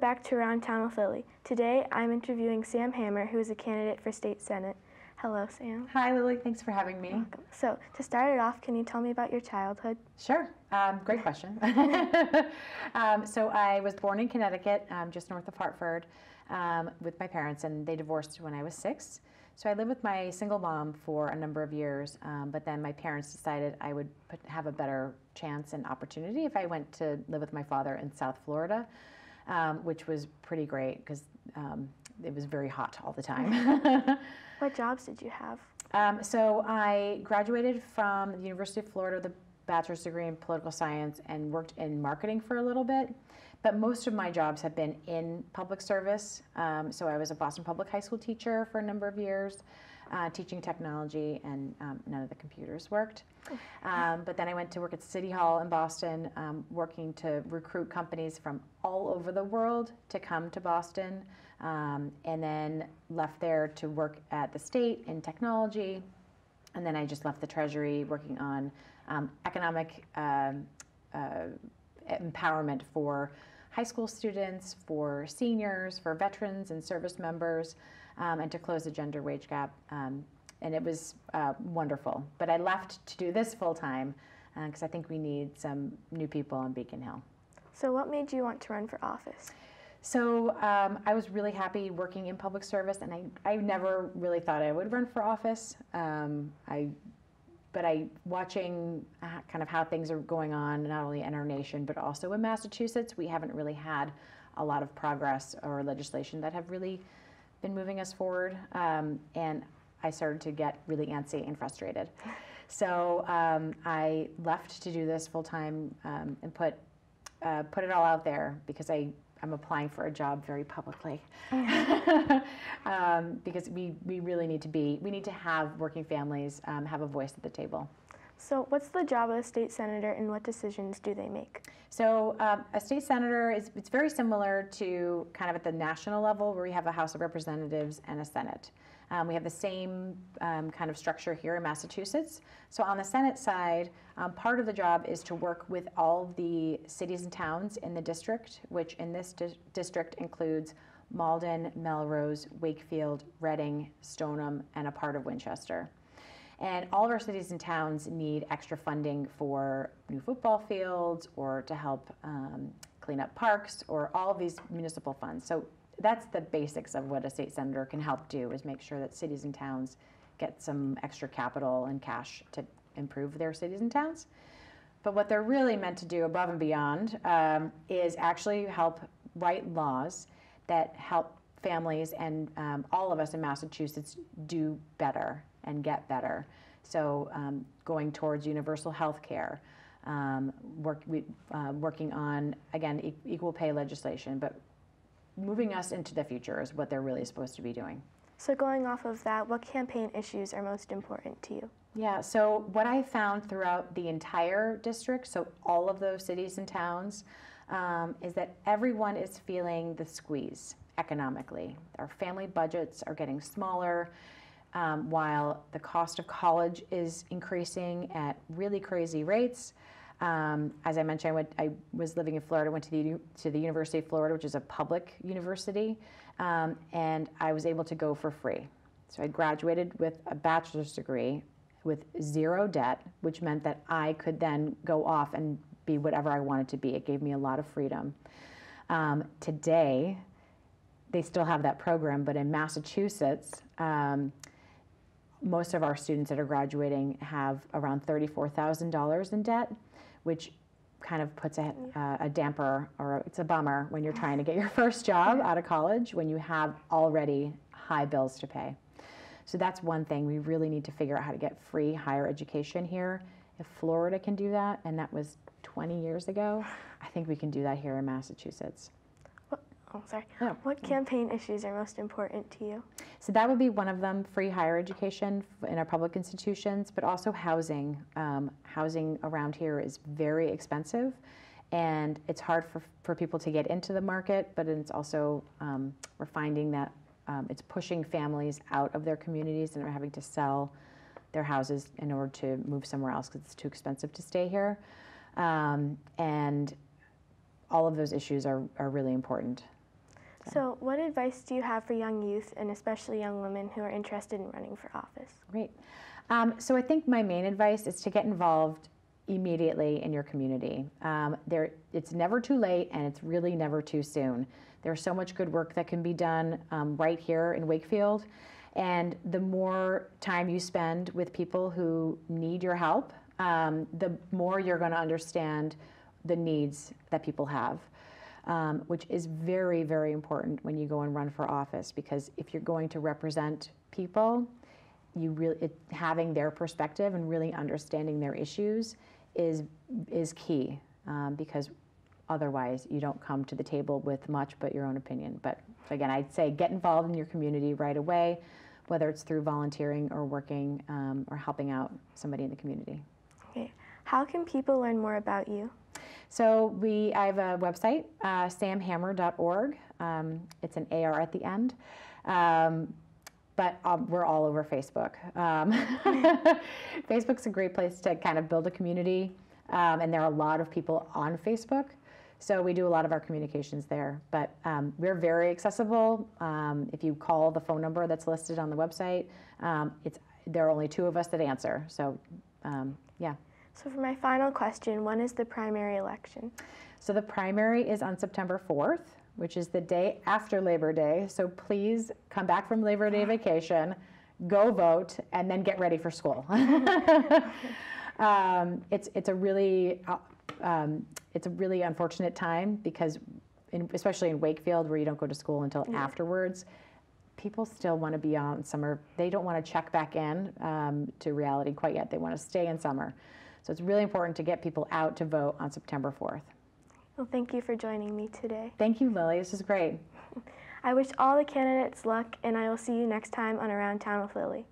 back to Around Town with Lily. Today I'm interviewing Sam Hammar, who is a candidate for state senate. Hello, Sam. Hi, Lily. Thanks for having me. Welcome. So, to start it off, can you tell me about your childhood? Sure. Great question. So I was born in Connecticut, just north of Hartford, with my parents, and they divorced when I was 6. So I lived with my single mom for a number of years, but then my parents decided I would have a better chance and opportunity if I went to live with my father in South Florida, which was pretty great because it was very hot all the time. What jobs did you have? So I graduated from the University of Florida with a bachelor's degree in political science and worked in marketing for a little bit. But most of my jobs have been in public service. So I was a Boston Public High School teacher for a number of years, teaching technology, and none of the computers worked. But then I went to work at City Hall in Boston, working to recruit companies from all over the world to come to Boston, and then left there to work at the state in technology. And then I just left the Treasury working on economic empowerment for high school students, for seniors, for veterans and service members, and to close the gender wage gap. And it was wonderful. But I left to do this full time because I think we need some new people on Beacon Hill. So what made you want to run for office? So I was really happy working in public service, and I never really thought I would run for office. But watching kind of how things are going on, not only in our nation, but also in Massachusetts, we haven't really had a lot of progress or legislation that have really been moving us forward. And I started to get really antsy and frustrated. So I left to do this full time and put it all out there because I'm applying for a job very publicly. Because we really need to have working families have a voice at the table. So what's the job of a state senator and what decisions do they make? So a state senator, it's very similar to kind of at the national level where we have a House of Representatives and a Senate. We have the same kind of structure here in Massachusetts. So on the Senate side, part of the job is to work with all the cities and towns in the district, which in this district includes Malden, Melrose, Wakefield, Reading, Stoneham, and a part of Winchester. And all of our cities and towns need extra funding for new football fields or to help clean up parks or all of these municipal funds. So that's the basics of what a state senator can help do, is make sure that cities and towns get some extra capital and cash to improve their cities and towns. But what they're really meant to do above and beyond is actually help write laws that help families and all of us in Massachusetts do better and get better. So going towards universal health care, working on, again, equal pay legislation, but moving us into the future is what they're really supposed to be doing. So going off of that, what campaign issues are most important to you? Yeah, so what I found throughout the entire district, so all of those cities and towns, is that everyone is feeling the squeeze economically. Our family budgets are getting smaller, while the cost of college is increasing at really crazy rates. As I mentioned, I was living in Florida, went to the University of Florida, which is a public university, and I was able to go for free. So I graduated with a bachelor's degree with 0 debt, which meant that I could then go off and be whatever I wanted to be. It gave me a lot of freedom. Today, they still have that program, but in Massachusetts, most of our students that are graduating have around $34,000 in debt, which kind of puts a damper, or it's a bummer when you're trying to get your first job out of college when you have already high bills to pay. So that's one thing. We really need to figure out how to get free higher education here. If Florida can do that, and that was 20 years ago, I think we can do that here in Massachusetts. Yeah. What campaign issues are most important to you? So that would be one of them, free higher education in our public institutions, but also housing. Housing around here is very expensive, and it's hard for people to get into the market, but it's also, we're finding that it's pushing families out of their communities and are having to sell their houses in order to move somewhere else because it's too expensive to stay here. And all of those issues are really important. So what advice do you have for young youth and especially young women who are interested in running for office? Great. So I think my main advice is to get involved immediately in your community. It's never too late, and it's really never too soon. There's so much good work that can be done right here in Wakefield, and the more time you spend with people who need your help, the more you're going to understand the needs that people have. Which is very, very important when you go and run for office, because if you're going to represent people, having their perspective and really understanding their issues is key, because otherwise you don't come to the table with much but your own opinion. But again, I'd say get involved in your community right away, whether it's through volunteering or working or helping out somebody in the community. Okay. How can people learn more about you? So I have a website, samhammar.org. It's an AR at the end. But we're all over Facebook. Facebook's a great place to kind of build a community, and there are a lot of people on Facebook. So we do a lot of our communications there. But we're very accessible. If you call the phone number that's listed on the website, there are only 2 of us that answer. So, yeah. So for my final question, when is the primary election? So the primary is on September 4th, which is the day after Labor Day. So please come back from Labor Day vacation, go vote, and then get ready for school. It's a really unfortunate time, because especially in Wakefield, where you don't go to school until afterwards, people still want to be on summer. They don't want to check back in to reality quite yet. They want to stay in summer. So it's really important to get people out to vote on September 4th. Well, thank you for joining me today. Thank you, Lily. This is great. I wish all the candidates luck, and I will see you next time on Around Town with Lily.